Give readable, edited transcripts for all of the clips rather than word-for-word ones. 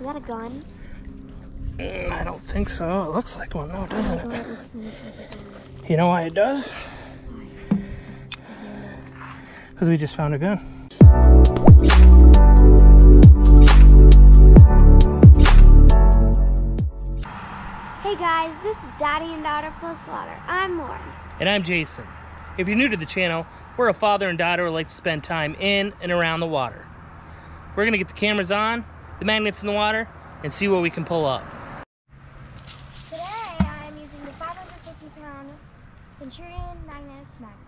Is that a gun? I don't think so. It looks like one though, doesn't it? It looks so much like a gun. You know why it does? Because we just found a gun. Hey guys, this is Daddy and Daughter Plus Water. I'm Lauren. And I'm Jason. If you're new to the channel, we're a father and daughter who like to spend time in and around the water. We're gonna get the cameras on, the magnets in the water, and see what we can pull up. Today I am using the 550-pound Centurion Magnetics magnet.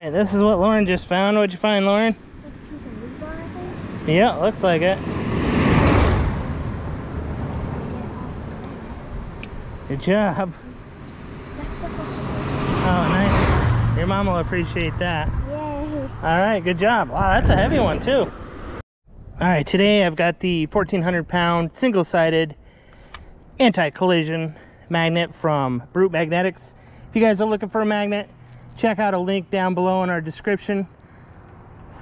And this is what Lauren just found. What'd you find, Lauren? It's like a piece of wood bar, I think. Yeah, looks like it. Good job. Oh, nice. Your mom will appreciate that. Yay. All right, good job. Wow, that's a heavy one too. All right, today I've got the 1,400-pound single-sided anti-collision magnet from Brute Magnetics. If you guys are looking for a magnet, check out a link down below in our description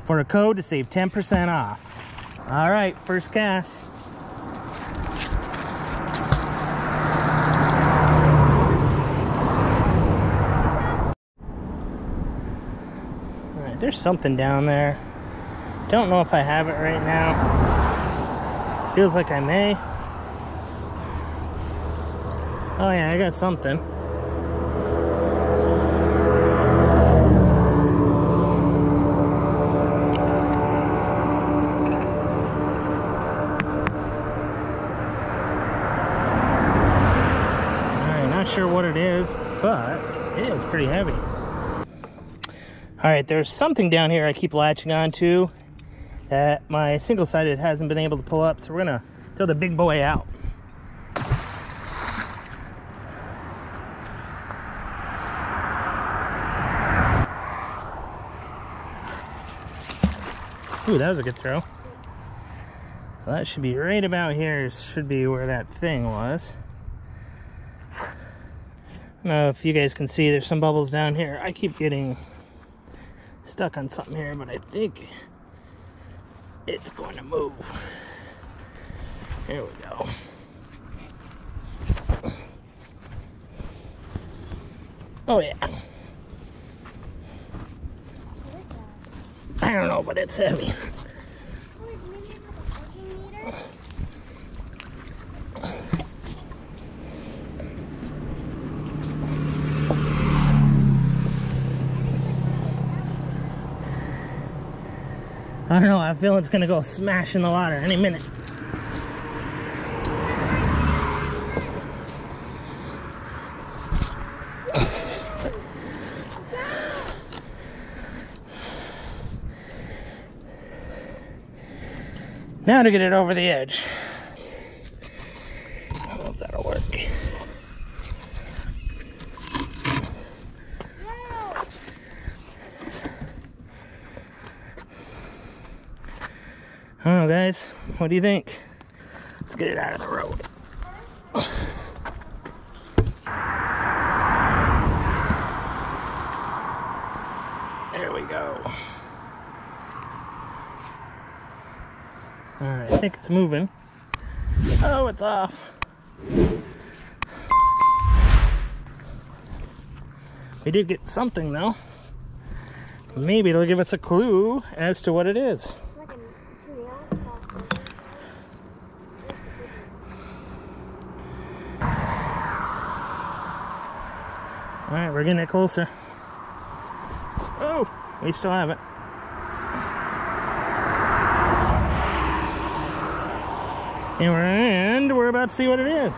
for a code to save 10% off. All right, first cast. There's something down there. Don't know if I have it right now. Feels like I may. Oh yeah, I got something. Alright, not sure what it is, but it is pretty heavy. All right, there's something down here I keep latching onto that my single-sided hasn't been able to pull up, so we're gonna throw the big boy out. Ooh, that was a good throw. So that should be right about here, should be where that thing was. I don't know if you guys can see, there's some bubbles down here. I keep getting stuck on something here, but I think it's going to move. There we go. Oh yeah. I don't know, but it's heavy. I don't know, I feel it's gonna go smash in the water any minute. Now to get it over the edge. I don't know if that'll work. I don't know, guys. What do you think? Let's get it out of the road. There we go. All right, I think it's moving. Oh, it's off. We did get something though. Maybe it'll give us a clue as to what it is. All right, we're getting it closer. Oh, we still have it. And we're about to see what it is.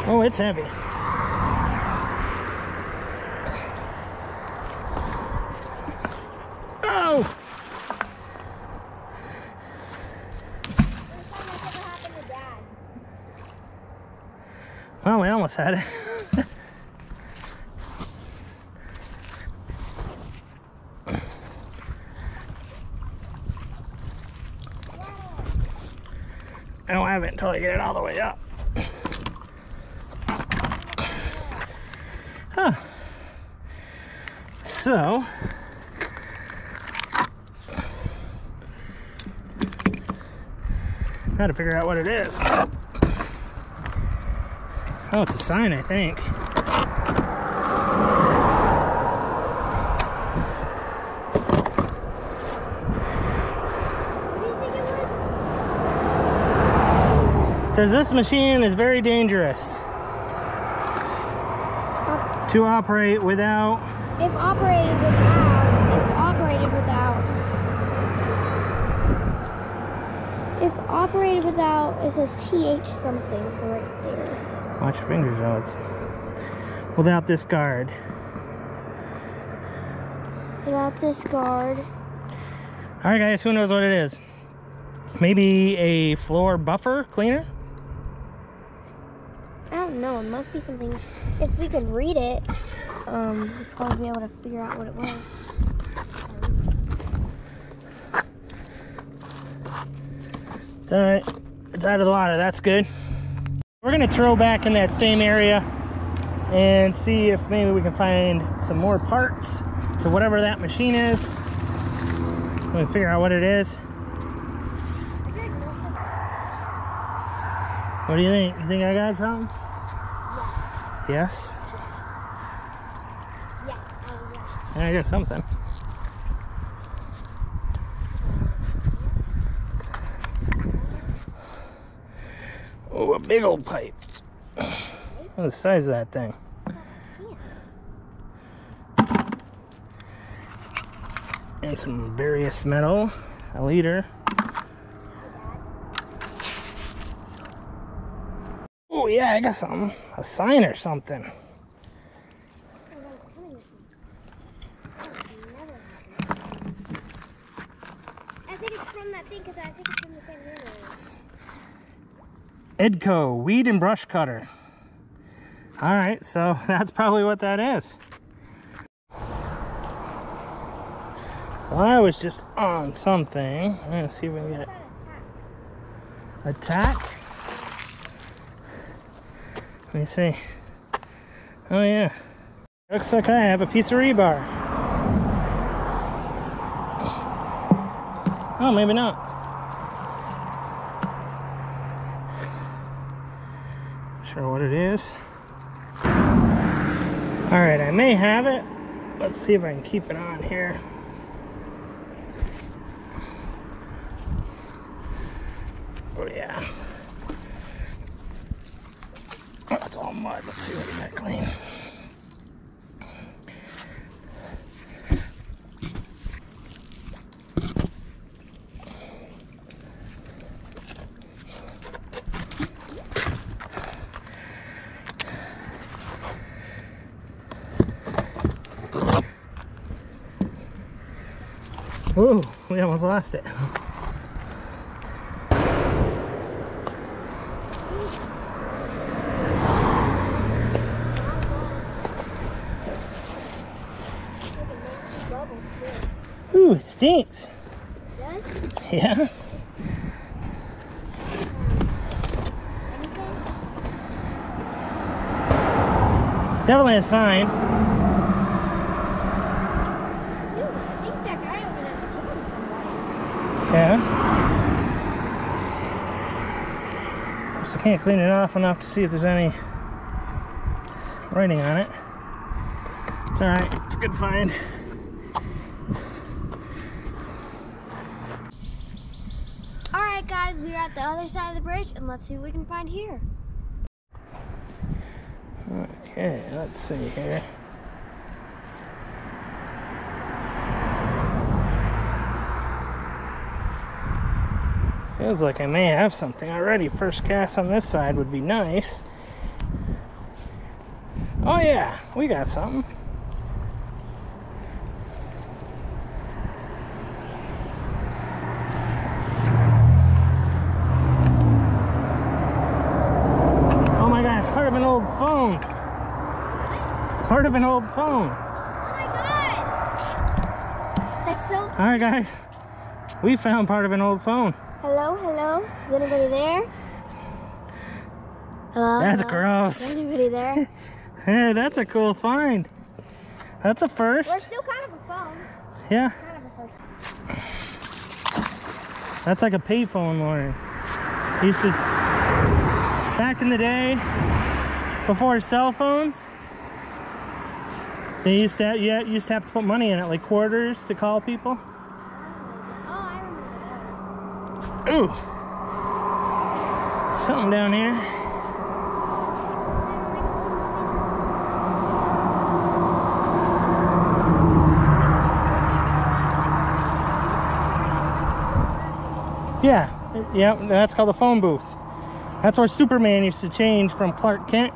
Oh, it's heavy. Oh! Well, we almost had it. I don't have it until I get it all the way up. Huh. So, Gotta figure out what it is. Oh, it's a sign, I think. It says this machine is very dangerous to operate without. If operated without, it says TH something, so right there. Watch your fingers, though. It's without this guard. Without this guard. All right, guys, who knows what it is? Maybe a floor buffer cleaner? I don't know, it must be something. If we could read it, we'd probably be able to figure out what it was. All right, it's out of the water. That's good. We're gonna throw back in that same area and see if maybe we can find some more parts to whatever that machine is. Let me figure out what it is. What do you think? You think I got something? Yes? Yes. I got something. Oh, a big old pipe. What's the size of that thing? And some various metal, a liter. Oh yeah, I got something. A sign or something. I think it's from that thing because I think it's from the same area. Edco weed and brush cutter. All right, so that's probably what that is. Well, I was just on something. I'm gonna see if we can get attack. Let me see. Oh yeah, looks like I have a piece of rebar. Oh, maybe not. Not sure what it is. All right, I may have it. Let's see if I can keep it on here. Oh yeah. Oh, it's all mud. Let's see what we got clean. Whoa, we almost lost it. Ooh, it stinks. Does? Yeah. It's definitely a sign. Dude, I think that guy over there is killing somebody. Yeah. So I can't clean it off enough to see if there's any writing on it. It's alright, it's a good find. Alright guys, we're at the other side of the bridge and let's see what we can find here. Okay, let's see here. Feels like I may have something already. First cast on this side would be nice. Oh yeah, we got something. Oh my god, it's part of an old phone. It's part of an old phone. Oh my god! That's so... Alright guys, we found part of an old phone. Hello, hello? Is anybody there? Hello? That's hello? gross. Is anybody there? Hey, that's a cool find. That's a first. We're still kind of a phone. Yeah. Kind of a first. That's like a payphone line. Used to, back in the day, before cell phones, they used to have to put money in it, like quarters, to call people. Oh, I remember those. Ooh, something down here. Yeah, that's called a phone booth. That's where Superman used to change from Clark Kent.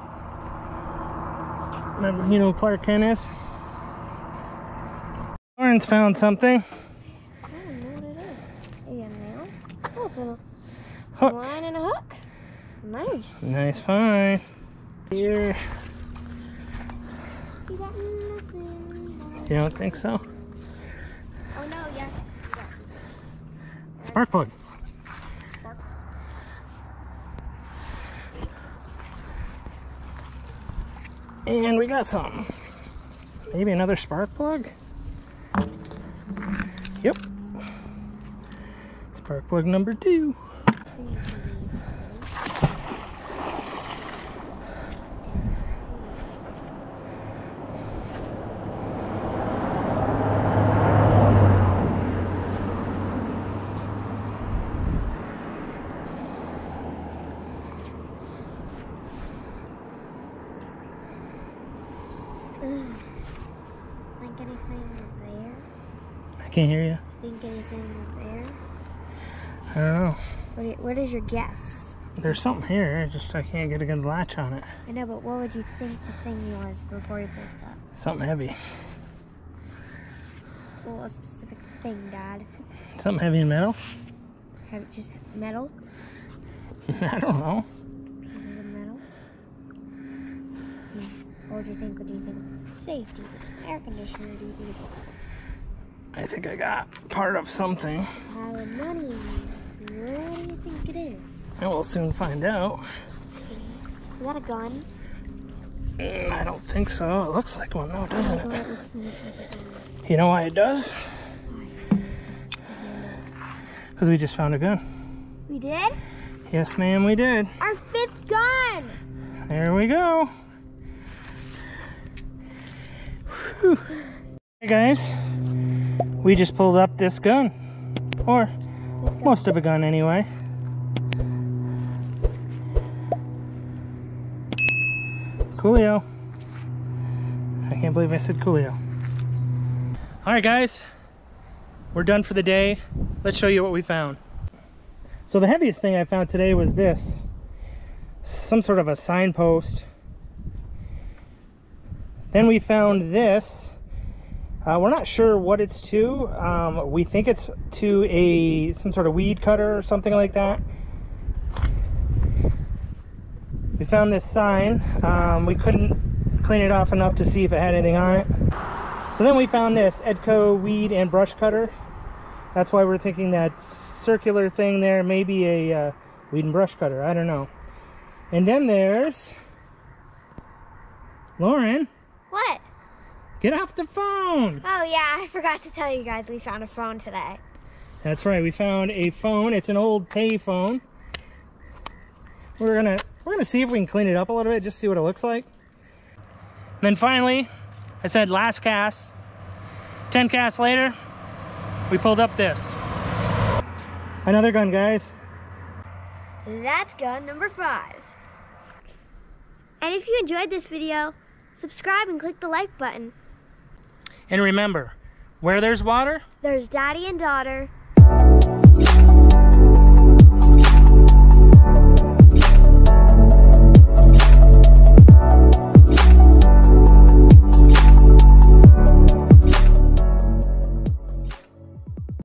Remember, you know who Clark Kent is? Lauren's found something. I don't know what it is. Yeah, nail. Oh, it's a Hook. line and a hook. Nice. Nice find. Here. You got nothing. You don't think so? Oh no, yes. Spark plug. And we got something. Maybe another spark plug? Yep. Spark plug number 2. Think anything there? I can't hear you. Think anything there? I don't know. What is your guess? There's something here, just I can't get a good latch on it. I know, but what would you think the thing was before you pulled it up? Something heavy. Well, a specific thing, Dad. Something heavy and metal? Have it just metal? I don't know. Pieces of metal? What would you think? What do you think? Safety, air conditioner, do you think it's I think I got part of something. pile of money? What do you think it is? And we'll soon find out. Is that a gun? I don't think so. It looks like one though, doesn't Oh, it? it looks so much like a gun. You know why it does? Why? Because we just found a gun. We did? Yes, ma'am, we did. Our 5th gun! There we go. Whew. Hey guys, we just pulled up this gun. Or most of a gun anyway. Coolio. I can't believe I said coolio. Alright guys, we're done for the day. Let's show you what we found. So the heaviest thing I found today was this. Some sort of a signpost. Then we found this. We're not sure what it's to. We think it's to some sort of weed cutter or something like that. We found this sign. We couldn't clean it off enough to see if it had anything on it. So then we found this Edco weed and brush cutter. That's why we're thinking that circular thing there may be a weed and brush cutter. I don't know. And then there's Lauren. What? Get off the phone. Oh yeah, I forgot to tell you guys we found a phone today. That's right, we found a phone. It's an old pay phone. We're gonna see if we can clean it up a little bit, just see what it looks like. And then finally, I said last cast. 10 casts later, we pulled up this. Another gun, guys. That's gun number 5. And if you enjoyed this video, subscribe and click the like button. And remember, where there's water, There's Daddy and Daughter.